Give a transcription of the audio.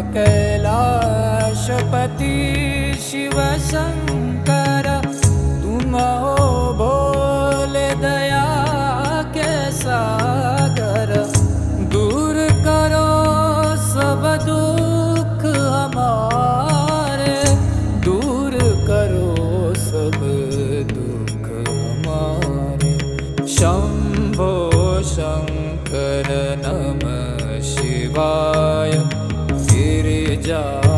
कैलाशपति शिव शंकर, तुम हो भोले दया के सागर। दूर करो सब दुख हमारे, दूर करो सब दुख हमारे। शंभो शंकर नमः शिवाय। गिरिजा